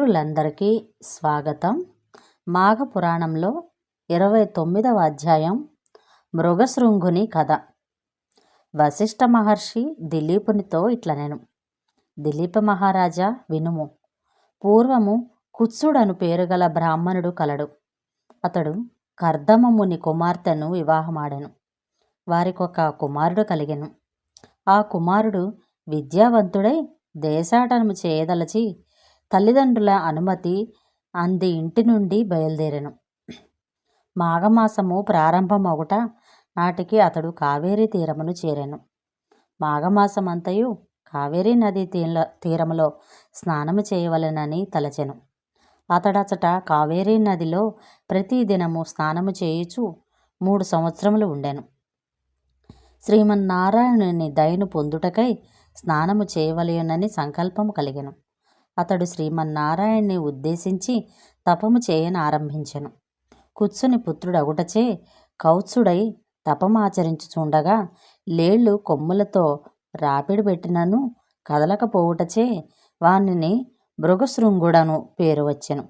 మిత్రులందరికీ స్వాగతం. మాఘ పురాణంలో 29వ అధ్యాయం మృగశృంగుని కథ. వశిష్ఠ మహర్షి దిలీపునితో ఇట్లనెను: దిలీప మహారాజా వినుము. పూర్వము కుత్సుడను పేరుగల బ్రాహ్మణుడు కలడు. అతడు కర్దమముని కుమార్తెను వివాహమాడెను. వారికొక కుమారుడు కలిగెను. ఆ కుమారుడు విద్యావంతుడై దేశాటనము చేయదలచి తల్లిదండ్రుల అనుమతి అంది ఇంటి నుండి బయలుదేరెను. మాఘమాసము ప్రారంభమగుట నాటికి అతడు కావేరీ తీరమును చేరెను. మాఘమాసమంతయు కావేరీ నదీ తీరములో స్నానము చేయవలెనని తలచెను. అతడచట కావేరీ నదిలో ప్రతిదినము స్నానము చేయుచు 3 సంవత్సరములు ఉండెను. శ్రీమన్నారాయణుని దయను పొందుటకై స్నానము చేయవలెనని సంకల్పము కలిగెను. అతడు శ్రీమన్నారాయణ్ణి ఉద్దేశించి తపము చేయనారంభించెను. కుత్సుని పుత్రుడగుటచే కౌత్సుడై తపమాచరించుచుండగా లేళ్లు కొమ్ములతో రాపిడి పెట్టినను కదలకపోవుటచే వానిని మృగశృంగుడను పేరు వచ్చెను.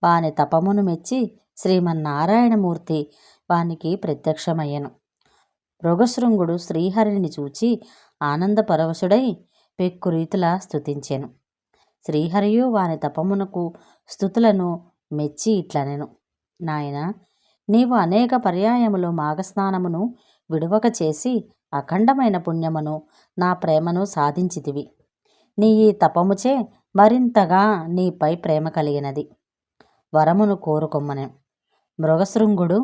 వాని తపమును మెచ్చి శ్రీమన్నారాయణమూర్తి వానికి ప్రత్యక్షమయ్యెను. మృగశృంగుడు శ్రీహరిని చూచి ఆనందపరవశుడై పెక్కురీతులా స్తుతించెను. శ్రీహరియు వాని తపమునకు స్తుతులను మెచ్చి ఇట్లనెను: నాయనా, నీవు అనేక పర్యాయములు మాఘస్నానమును విడువక చేసి అఖండమైన పుణ్యమును నా ప్రేమను సాధించితివి. నీ ఈ తపముచే మరింతగా నీపై ప్రేమ కలిగినది. వరమును కోరుకొమ్మనెను. మృగశృంగుడు: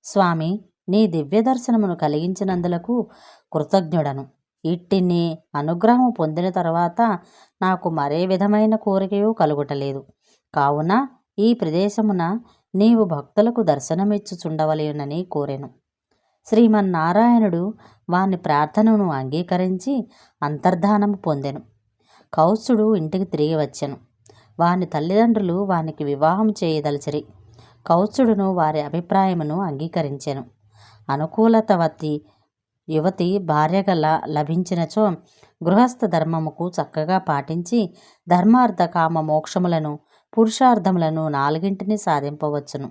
స్వామి, నీ దివ్య దర్శనమును కలిగించినందులకు కృతజ్ఞుడను. ఇట్టి నీ అనుగ్రహము పొందిన తరువాత నాకు మరే విధమైన కోరికయు కలుగుటలేదు. కావున ఈ ప్రదేశమున నీవు భక్తులకు దర్శనమిచ్చుచుండవలెనని కోరెను. శ్రీమన్నారాయణుడు వాని ప్రార్థనను అంగీకరించి అంతర్ధానము పొందెను. కౌత్సుడు ఇంటికి తిరిగి వచ్చెను. వాని తల్లిదండ్రులు వానికి వివాహం చేయదలచిరి. కౌత్సుడును వారి అభిప్రాయమును అంగీకరించెను. అనుకూలతవతి యువతి భార్యగల లభించినచో గృహస్థ ధర్మముకు చక్కగా పాటించి ధర్మార్థ కామ మోక్షములను పురుషార్థములను 4 సాధింపవచ్చును.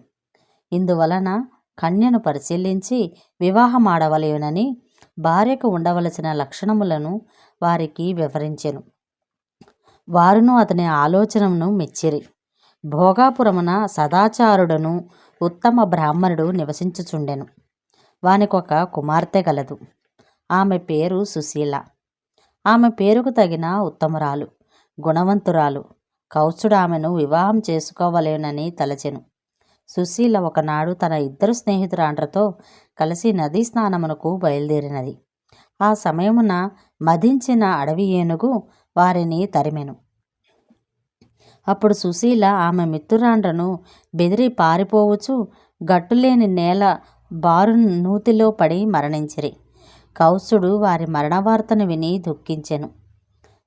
ఇందువలన కన్యను పరిశీలించి వివాహమాడవలెనని భార్యకు ఉండవలసిన లక్షణములను వారికి వివరించెను. వారును అతని ఆలోచనను మెచ్చిరి. భోగాపురమున సదాచారుడును ఉత్తమ బ్రాహ్మణుడు నివసించుచుండెను. వానికొక కుమార్తె గలదు. ఆమె పేరు సుశీల. ఆమె పేరుకు తగిన ఉత్తమురాలు, గుణవంతురాలు. కౌత్సుడు ఆమెను వివాహం చేసుకోవలెనని తలచెను. సుశీల ఒకనాడు తన 2 స్నేహితురాండ్రతో కలిసి నదీ స్నానమునకు బయలుదేరినది. ఆ సమయమున మదించిన అడవి ఏనుగు వారిని తరిమెను. అప్పుడు సుశీల ఆమె మిత్రురాండ్రను బెదిరి పారిపోవచ్చు గట్టులేని నేల బారు నూతిలో పడి మరణించిరి. కౌత్సుడు వారి మరణవార్తను విని దుఃఖించెను.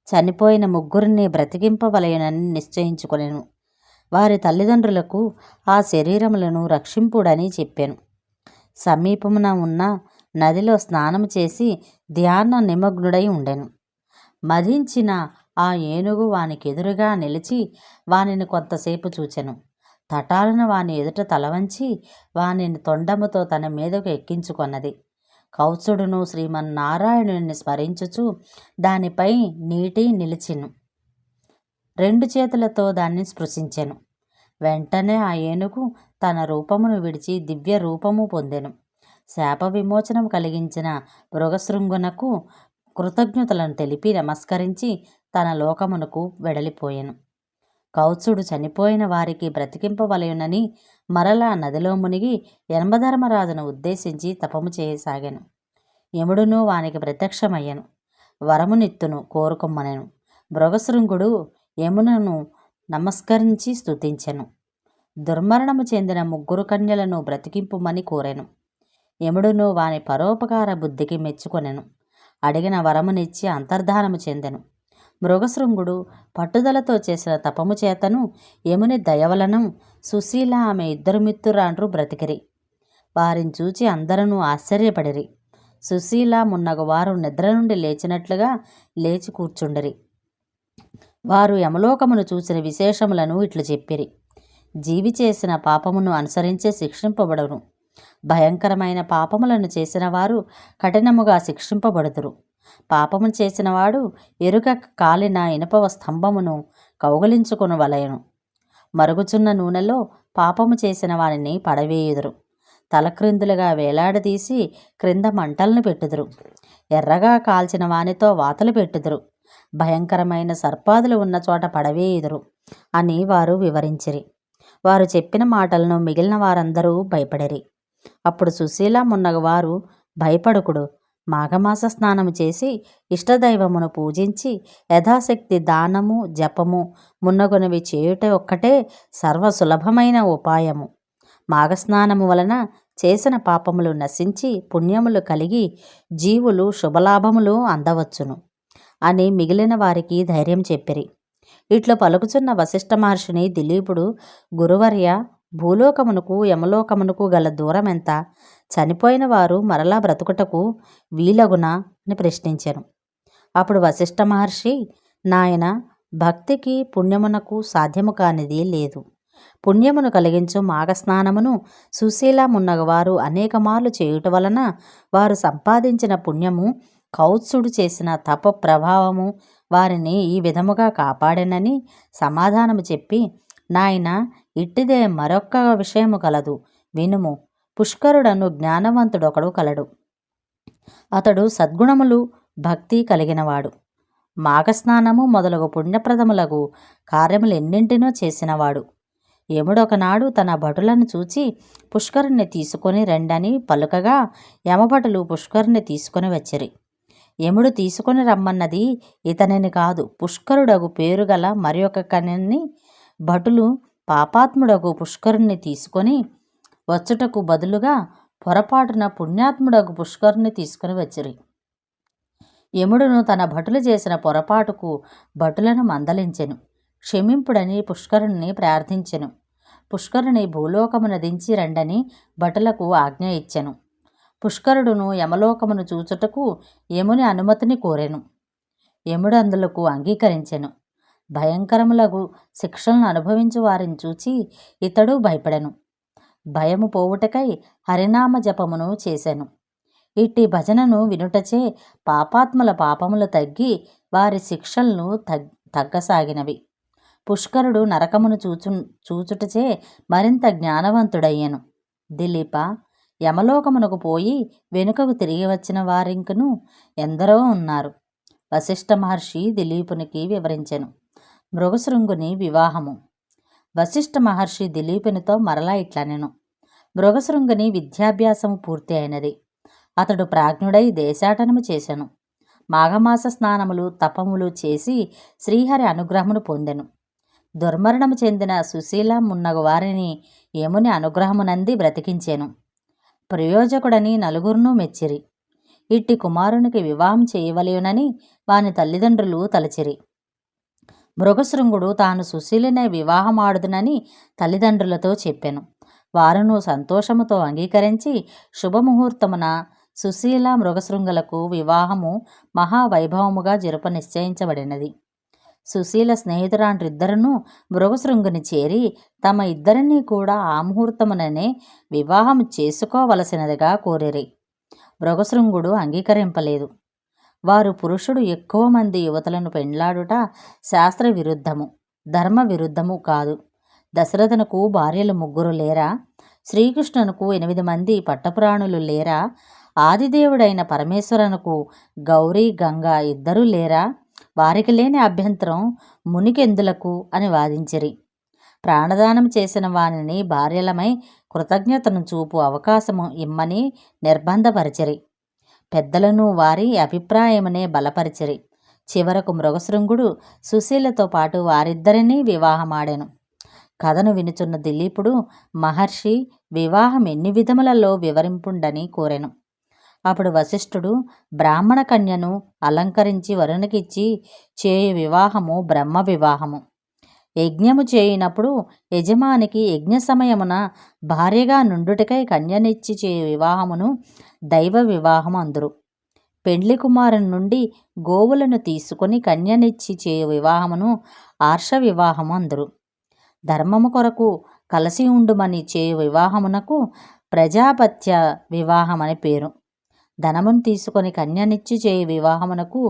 చనిపోయిన 3 బ్రతికింపవలెనని నిశ్చయించుకొనెను. వారి తల్లిదండ్రులకు ఆ శరీరములను రక్షింపుడని చెప్పెను. సమీపమున ఉన్న నదిలో స్నానము చేసి ధ్యాన నిమగ్నుడై ఉండెను. మదించిన ఆ ఏనుగు వానికెదురుగా నిలిచి వానిని కొంతసేపు చూచెను. తటాలున వాని ఎదుట తలవంచి వానిని తొండముతో తన మీదకు ఎక్కించుకొన్నది. కౌత్సుడును శ్రీమన్నారాయణుని స్మరించుచు దానిపై నీటి నిలిచెను. 2 చేతులతో దాన్ని స్పృశించెను. వెంటనే ఆ ఏనుగు తన రూపమును విడిచి దివ్య రూపము పొందెను. శాప విమోచనం కలిగించిన మృగశృంగునకు కృతజ్ఞతలను తెలిపి నమస్కరించి తన లోకమునకు వెడలిపోయెను. కౌత్సుడు చనిపోయిన వారికి బ్రతికింపవలెనని మరలా నదిలో మునిగి యమధర్మరాజును ఉద్దేశించి తపము చేయసాగాను. యముడును వానికి ప్రత్యక్షమయ్యను. వరమునిత్తును కోరుకొమ్మనెను. మృగశృంగుడు యమునను నమస్కరించి స్తుతించెను. దుర్మరణము చెందిన 3 కన్యలను బ్రతికింపుమని కోరెను. యముడును వాని పరోపకార బుద్ధికి మెచ్చుకొనెను. అడిగిన వరమునిచ్చి అంతర్ధానము చెందెను. మృగశృంగుడు పట్టుదలతో చేసిన తపము చేతను యముని దయవలన సుశీల ఆమె 2 మిత్రురాండ్రు బ్రతికిరి. వారిని చూచి అందరూ ఆశ్చర్యపడిరి. సుశీల మున్నగు వారు నిద్ర నుండి లేచినట్లుగా లేచి కూర్చుండిరి. వారు యమలోకమును చూసిన విశేషములను ఇట్లు చెప్పిరి. జీవి చేసిన పాపమును అనుసరించే శిక్షింపబడును. భయంకరమైన పాపములను చేసిన వారు కఠినముగా శిక్షింపబడుదురు. పాపము చేసినవాడు ఎరుక కాలిన ఇనుపవ స్తంభమును కౌగలించుకొను వలయను. మరుగుచున్న నూనెలో పాపము చేసిన వారిని పడవేయుదురు. తలక్రిందులుగా వేలాడదీసి క్రింద మంటలను పెట్టుదురు. ఎర్రగా కాల్చిన వానితో వాతలు పెట్టుదురు. భయంకరమైన సర్పాదులు ఉన్న చోట పడవేయుదురు అని వారు వివరించిరి. వారు చెప్పిన మాటలను మిగిలిన వారందరూ భయపడిరి. అప్పుడు సుశీల మున్నగవారు, భయపడుకుడు, మాఘమాస స్నానము చేసి ఇష్టదైవమును పూజించి యథాశక్తి దానము జపము మున్నగునవి చేయుట ఒక్కటే సర్వసులభమైన ఉపాయము. మాఘస్నానము వలన చేసిన పాపములు నశించి పుణ్యములు కలిగి జీవులు శుభలాభములు అందవచ్చును అని మిగిలిన వారికి ధైర్యం చెప్పిరి. ఇట్లు పలుకుచున్న వశిష్ఠ మహర్షిని దిలీపుడు, గురువర్య, భూలోకమునకు యమలోకమునకు గల దూరం ఎంత? చనిపోయిన వారు మరలా బ్రతుకుటకు వీలగునా అని ప్రశ్నించెను. అప్పుడు వశిష్ఠ మహర్షి, నాయన, భక్తికి పుణ్యమునకు సాధ్యము కానిది లేదు. పుణ్యమును కలిగించు మాఘస్నానమును సుశీల మున్నగవారు అనేక మార్లు చేయుట వలన వారు సంపాదించిన పుణ్యము కౌత్సుడు చేసిన తప ప్రభావము వారిని ఈ విధముగా కాపాడెనని సమాధానము చెప్పి, నాయన, ఇట్టిదే మరొక్క విషయము కలదు, వినుము. పుష్కరుడను జ్ఞానవంతుడొకడు కలడు. అతడు సద్గుణములు భక్తి కలిగినవాడు. మాఘస్నానము మొదలగు పుణ్యప్రదములగు కార్యములు ఎన్నింటినో చేసినవాడు. యముడొకనాడు తన భటులను చూచి పుష్కరుణ్ణి తీసుకొని రెండని పలుకగా యమభటులు పుష్కరుణ్ణి తీసుకొని వచ్చిరి. యముడు తీసుకొని రమ్మన్నది ఇతనిని కాదు, పుష్కరుడగు పేరుగల మరి ఒక కనిని. భటులు పాపాత్ముడగు పుష్కరుణ్ణి తీసుకొని వచ్చుటకు బదులుగా పొరపాటున పుణ్యాత్ముడగు పుష్కరుణ్ణి తీసుకుని వచ్చిరి. యముడును తన భటులు చేసిన పొరపాటుకు భటులను మందలించెను. క్షమింపుడని పుష్కరుణ్ణి ప్రార్థించెను. పుష్కరుని భూలోకమున దించి రండని భటులకు ఆజ్ఞ ఇచ్చెను. పుష్కరుడును యమలోకమును చూచుటకు యముని అనుమతిని కోరెను. యముడు అందులకు అంగీకరించెను. భయంకరములగు శిక్షలను అనుభవించు వారిని చూచి ఇతడు భయపడెను. భయము పోవుటకై హరినామ జపమును చేసెను. ఇట్టి భజనను వినుటచే పాపాత్ముల పాపములు తగ్గి వారి శిక్షలను తగ్గసాగినవి. పుష్కరుడు నరకమును చూచుటచే మరింత జ్ఞానవంతుడయ్యెను. దిలీప, యమలోకమునకు పోయి వెనుకకు తిరిగి వచ్చిన వారింకను ఎందరో ఉన్నారు. వశిష్ఠ మహర్షి దిలీపునికి వివరించెను. మృగశృంగుని వివాహము. వశిష్ఠ మహర్షి దిలీపునితో మరలా ఇట్లనెను. మృగశృంగుని విద్యాభ్యాసము పూర్తి అయినది. అతడు ప్రాజ్ఞుడై దేశాటనము చేసెను. మాఘమాస స్నానములు తపములు చేసి శ్రీహరి అనుగ్రహమును పొందెను. దుర్మరణము చెందిన సుశీల మున్నగు వారిని యముని అనుగ్రహమునంది బ్రతికించెను. ప్రయోజకుడని నలుగురును మెచ్చిరి. ఇట్టి కుమారునికి వివాహం చేయవలయునని వాని తల్లిదండ్రులు తలచిరి. మృగశృంగుడు తాను సుశీలనే వివాహమాడుదునని తల్లిదండ్రులతో చెప్పెను. వారును సంతోషముతో అంగీకరించి శుభముహూర్తమున సుశీల మృగశృంగులకు వివాహము మహావైభవముగా జరుప నిశ్చయించబడినది. సుశీల స్నేహితురాండ్రిద్దరును మృగశృంగుని చేరి తమ ఇద్దరినీ కూడా ఆ ముహూర్తముననే వివాహం చేసుకోవలసినదిగా కోరిరి. మృగశృంగుడు అంగీకరింపలేదు. వారు పురుషుడు ఎక్కువ మంది యువతులను పెండ్లాడుట శాస్త్ర విరుద్ధము, ధర్మ విరుద్ధము కాదు. దశరథునకు భార్యలు 3 లేరా? శ్రీకృష్ణునకు 8 మంది పట్టపురాణులు లేరా? ఆదిదేవుడైన పరమేశ్వరునకు గౌరీ గంగా 2 లేరా? వారికి లేని అభ్యంతరం మునికెందులకు అని వాదించిరి. ప్రాణదానం చేసిన వానిని భార్యలమై కృతజ్ఞతను చూపు అవకాశము ఇమ్మని నిర్బంధపరిచిరి. పెద్దలను వారి అభిప్రాయమునే బలపరిచిరి. చివరకు మృగశృంగుడు సుశీలతో పాటు వారిద్దరినీ వివాహమాడెను. కథను వినుచున్న దిలీపుడు మహర్షి వివాహం ఎన్ని విధములలో వివరింపుండని కోరెను. అప్పుడు వశిష్ఠుడు బ్రాహ్మణ కన్యను అలంకరించి వరునికిచ్చి చేయు వివాహము బ్రహ్మ వివాహము. యజ్ఞము చేయునప్పుడు యజమానికి యజ్ఞ సమయమున భార్యగా నుండుటకై కన్యనిచ్చి చేయు వివాహమును దైవ వివాహము అందురు. పెండ్లి కుమారుని నుండి గోవులను తీసుకొని కన్యనిచ్చి చేయు వివాహమును ఆర్ష వివాహము అందరు. ధర్మము కొరకు కలసి ఉండుమని చేయు వివాహమునకు ప్రజాపత్య వివాహమని పేరు. ధనమును తీసుకొని కన్యనిచ్చి చేయు వివాహమునకు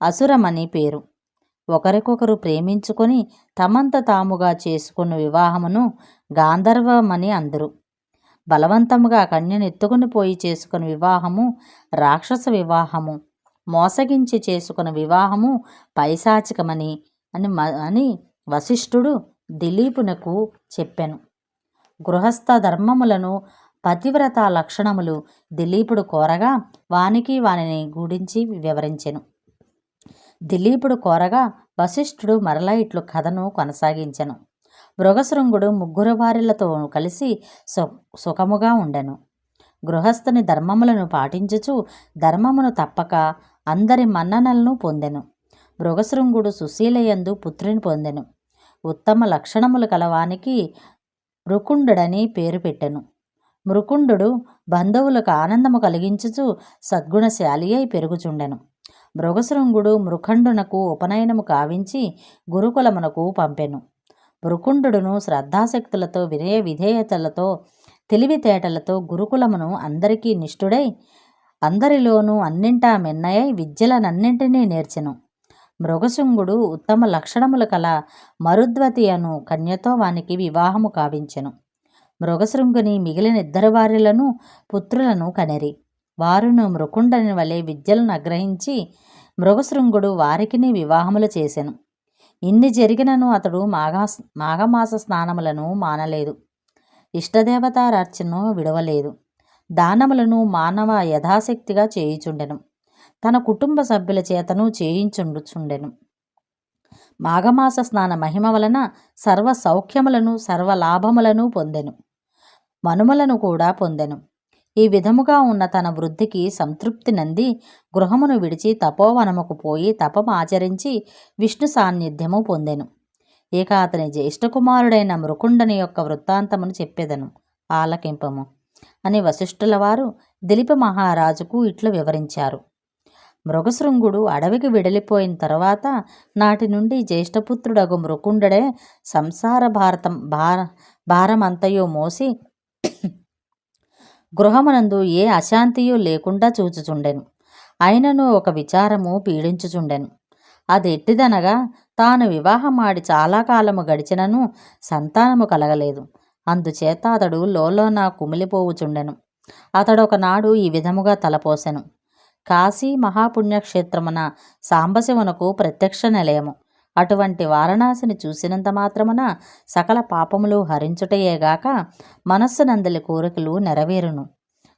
అసురమని పేరు. ఒకరికొకరు ప్రేమించుకొని తమంత తాముగా చేసుకున్న వివాహమును గాంధర్వమని అందరు. బలవంతముగా కన్యనెత్తుకుని పోయి చేసుకుని వివాహము రాక్షస వివాహము. మోసగించి చేసుకున్న వివాహము పైశాచికమని అని వశిష్ఠుడు దిలీపునకు చెప్పెను. గృహస్థ ధర్మములను పతివ్రత లక్షణములు దిలీపుడు కోరగా వానిని గురించి వివరించెను. దిలీపుడు కోరగా వశిష్ఠుడు మరలా ఇట్లు కథను కొనసాగించెను. మృగశృంగుడు 3 భార్యలతో కలిసి సుఖముగా ఉండెను. గృహస్థుని ధర్మములను పాటించుచు ధర్మమును తప్పక అందరి మన్ననలను పొందెను. మృగశృంగుడు సుశీలయందు పుత్రుని పొందెను. ఉత్తమ లక్షణములు కలవానికి మృకుండుడని పేరు పెట్టెను. మృకుండు బంధువులకు ఆనందము కలిగించుచు సద్గుణశాలి అయి పెరుగుచుండెను. మృగశృంగుడు మృఖండునకు ఉపనయనము కావించి గురుకులమునకు పంపెను. మృకుండును శ్రద్ధాశక్తులతో వినయ విధేయతలతో తెలివితేటలతో గురుకులమును అందరికీ నిష్ఠుడై అందరిలోనూ అన్నింటా మిన్నయై విద్యలనన్నింటినీ నేర్చెను. మృగశృంగుడు ఉత్తమ లక్షణములు కల మరుద్వతి అను కన్యతో వానికి వివాహము కావించెను. మృగశృంగుని మిగిలిన 2 భార్యలను పుత్రులను కనెరి. వారును మృకుండని వలె విద్యలను అగ్రహించి మృగశృంగుడు వారికిని వివాహములు చేసెను. ఇన్ని జరిగినను అతడు మాఘమాస స్నానములను మానలేదు. ఇష్టదేవతారార్చనను విడవలేదు. దానములను మానవ యథాశక్తిగా చేయుచుండెను. తన కుటుంబ సభ్యుల చేతను చేయించుండెను. మాఘమాస స్నాన మహిమ వలన సర్వ సౌఖ్యములను సర్వలాభములను పొందెను. మనుమలను కూడా పొందెను. ఈ విధముగా ఉన్న తన వృద్ధికి సంతృప్తి నంది గృహమును విడిచి తపోవనముకు పోయి తపమాచరించి విష్ణు సాన్నిధ్యము పొందెను. ఇక అతని జ్యేష్ఠ కుమారుడైన మృకుండని యొక్క వృత్తాంతమును చెప్పెదను, ఆలకింపము అని వశిష్ఠుల వారు దిలీప మహారాజుకు ఇట్లు వివరించారు. మృగశృంగుడు అడవికి వెడలిపోయిన తరువాత నాటి నుండి జ్యేష్ఠపుత్రుడగు మృకుండడే సంసార భారమంతయు మోసి గృహమునందు ఏ అశాంతియు లేకుండా చూచుచుండెను. అయినను ఒక విచారము పీడించుచుండెను. అది ఎట్టిదనగా తాను వివాహమాడి చాలా కాలము గడిచినను సంతానము కలగలేదు. అందుచేత అతడు లోలోన కుమిలిపోవుచుండెను. అతడు ఒకనాడు ఈ విధముగా తలపోసెను. కాశీ మహాపుణ్యక్షేత్రమున సాంబశివునకు ప్రత్యక్ష నిలయము. అటువంటి వారణాసిని చూసినంత మాత్రమున సకల పాపములు హరించుటయేగాక మనస్సునందలి కోరికలు నెరవేరును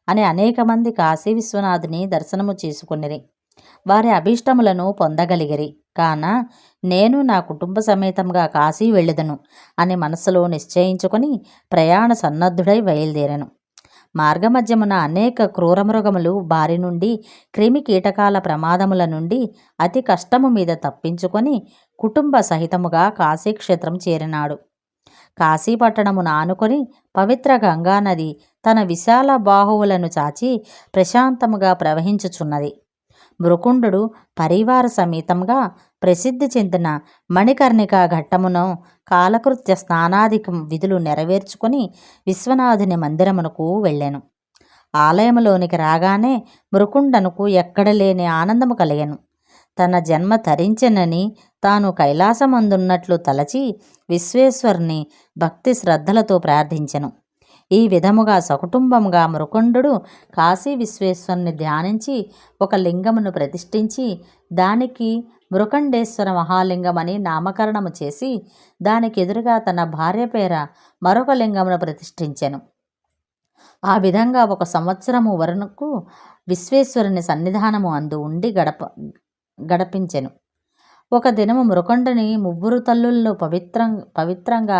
అని అనేక మంది కాశీ విశ్వనాథుని దర్శనము చేసుకునిరి. వారి అభీష్టములను పొందగలిగిరి. కాన నేను నా కుటుంబ సమేతంగా కాశీ వెళ్ళెదను అని మనస్సులో నిశ్చయించుకొని ప్రయాణ సన్నద్ధుడై బయలుదేరెను. మార్గమధ్యమున అనేక క్రూరమృగములు బారి నుండి క్రిమి కీటకాల ప్రమాదముల నుండి అతి కష్టము మీద తప్పించుకొని కుటుంబ సహితముగా కాశీక్షేత్రం చేరినాడు. కాశీపట్టణమును ఆనుకొని పవిత్ర గంగానది తన విశాల బాహువులను చాచి ప్రశాంతముగా ప్రవహించుచున్నది. మృకుండు పరివార సమేతంగా ప్రసిద్ధి చెందిన మణికర్ణికా ఘట్టమును కాలకృత్య స్నానాధిక విధులు నెరవేర్చుకొని విశ్వనాథుని మందిరమునకు వెళ్ళెను. ఆలయములోనికి రాగానే మృకుండనుకు ఎక్కడ లేని ఆనందము కలిగెను. తన జన్మ తరించెనని తాను కైలాసమందున్నట్లు తలచి విశ్వేశ్వరుని భక్తి శ్రద్ధలతో ప్రార్థించెను. ఈ విధముగా సకుటుంబముగా మృకుండు కాశీ విశ్వేశ్వరుని ధ్యానించి ఒక లింగమును ప్రతిష్ఠించి దానికి మృకండేశ్వర మహాలింగమని నామకరణము చేసి దానికి ఎదురుగా తన భార్య పేర మరొక లింగమును ప్రతిష్ఠించెను. ఆ విధంగా 1 సంవత్సరము వరకు విశ్వేశ్వరుని సన్నిధానము అందు ఉండి గడపించెను. ఒక దినము మృకండుని 3 తల్లులను పవిత్రంగా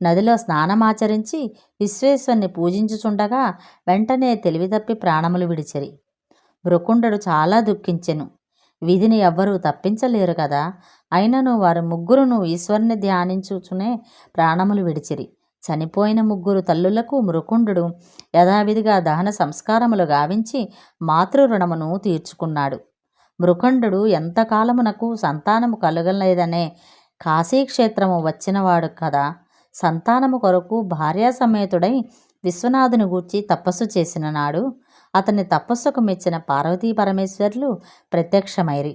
నదిలో స్నానమాచరించి విశ్వేశ్వరుని పూజించుచుండగా వెంటనే తెలివి తప్పి ప్రాణములు విడిచిరి. మృకుండు చాలా దుఃఖించెను. విధిని ఎవ్వరూ తప్పించలేరు కదా. అయినను వారు 3 ఈశ్వరుని ధ్యానించుచునే ప్రాణములు విడిచిరి. చనిపోయిన 3 తల్లులకు మృకుండు యథావిధిగా దహన సంస్కారములు గావించి మాతృ రుణమును తీర్చుకున్నాడు. మృకండు ఎంతకాలమునకు సంతానము కలుగలేదనే కాశీక్షేత్రము వచ్చినవాడు కదా. సంతానము కొరకు భార్యా సమేతుడై విశ్వనాథుని గూర్చి తపస్సు చేసిన నాడు అతని తపస్సుకు మెచ్చిన పార్వతీ పరమేశ్వరులు ప్రత్యక్షమైరి.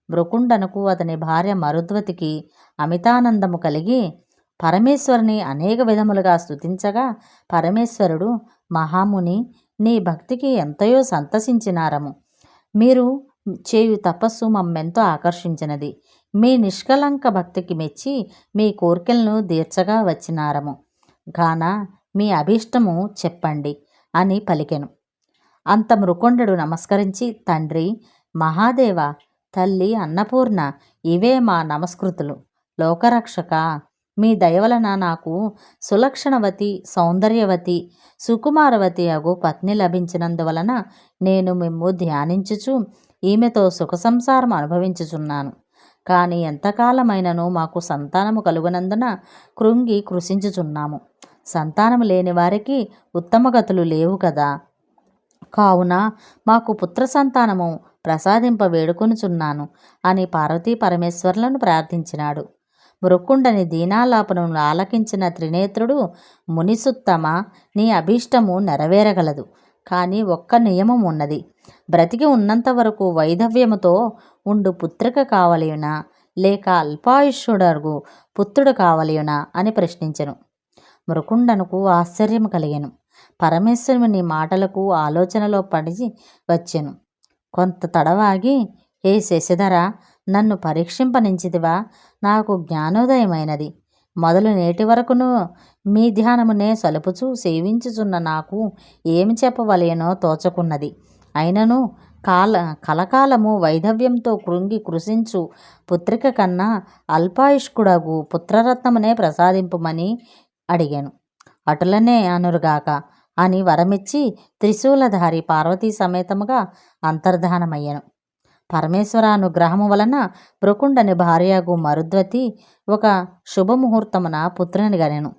మృకుండనకు అతని భార్య మరుద్వతికి అమితానందము కలిగి పరమేశ్వరుని అనేక విధములుగా స్తుతించగా, పరమేశ్వరుడు, మహాముని, నీ భక్తికి ఎంతయో సంతసించినారము. మీరు చేయు తపస్సు మమ్మెంతో ఆకర్షించినది. మీ నిష్కలంక భక్తికి మెచ్చి మీ కోర్కెలను తీర్చగా వచ్చినారము. గాన మీ అభీష్టము చెప్పండి అని పలికెను. అంత మృకుండు నమస్కరించి, తండ్రి మహాదేవ, తల్లి అన్నపూర్ణ, ఇవే మా నమస్కృతులు. లోకరక్షక, మీ దయవలన నాకు సులక్షణవతి, సౌందర్యవతి, సుకుమారవతి అగు పత్ని లభించినందువలన నేను మిమ్ము ధ్యానించుచు ఈమెతో సుఖ సంసారం అనుభవించుచున్నాను. కానీ ఎంతకాలమైనను మాకు సంతానము కలుగునందున కృంగి కృషించుచున్నాము. సంతానము లేని వారికి ఉత్తమగతులు లేవు కదా. కావున మాకు పుత్ర సంతానము ప్రసాదింప వేడుకొనుచున్నాను అని పార్వతీ పరమేశ్వరులను ప్రార్థించినాడు. మృకుండని దీనాలాపనను ఆలకించిన త్రినేత్రుడు, మునిసుత్తమ, నీ అభీష్టము నెరవేరగలదు. కానీ ఒక్క నియమం ఉన్నది. బ్రతికి ఉన్నంత వరకు వైధవ్యముతో ఉండు పుత్రిక కావలియునా, లేక అల్పాయుష్యుడగు పుత్రుడు కావలియునా అని ప్రశ్నించెను. మృకుండనుకు ఆశ్చర్యం కలిగెను. పరమేశ్వరుని మాటలకు ఆలోచనలో పడి వచ్చెను. కొంత తడవాగి, ఏ శశిధర, నన్ను పరీక్షింపనించితివా? నాకు జ్ఞానోదయమైనది. మొదలు నేటి వరకును మీ ధ్యానమునే సలుపుచూ సేవించుచున్న నాకు ఏమి చెప్పవలెనో తోచకున్నది. అయినను కలకాలము వైధవ్యంతో కృంగి కృషించు పుత్రిక కన్నా అల్పాయుష్కుడగు పుత్రరత్నమునే ప్రసాదింపుమని అడిగాను. అటులనే అనురుగాక అని వరమిచ్చి త్రిశూలధారి పార్వతీ సమేతముగా అంతర్ధానమయ్యను. పరమేశ్వరానుగ్రహము వలన మృకుండని భార్యగు మరుద్వతి ఒక శుభముహూర్తమున పుత్రుని గనెను.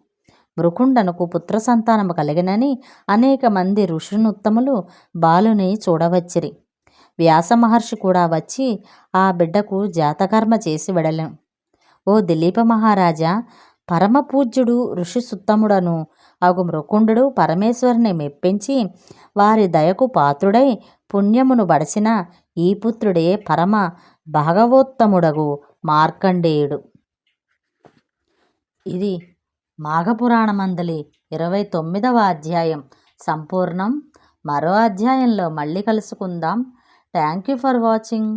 మృకుండనుకు పుత్ర సంతానము కలిగినని అనేక మంది ఋషునుత్తములు బాలుని చూడవచ్చిరి. వ్యాస మహర్షి కూడా వచ్చి ఆ బిడ్డకు జాతకర్మ చేసి వెడలెను. ఓ దిలీప మహారాజా, పరమపూజ్యుడు ఋషి సుత్తముడను అగు మృకుండు పరమేశ్వరుని మెప్పించి వారి దయకు పాత్రుడై పుణ్యమును బడసిన ఈ పుత్రుడే పరమ భాగవోత్తముడగు మార్కండేయుడు. ఇది మాఘపురాణమందలి 29వ అధ్యాయం సంపూర్ణం. మరో అధ్యాయంలో మళ్ళీ కలుసుకుందాం. Thank you for watching.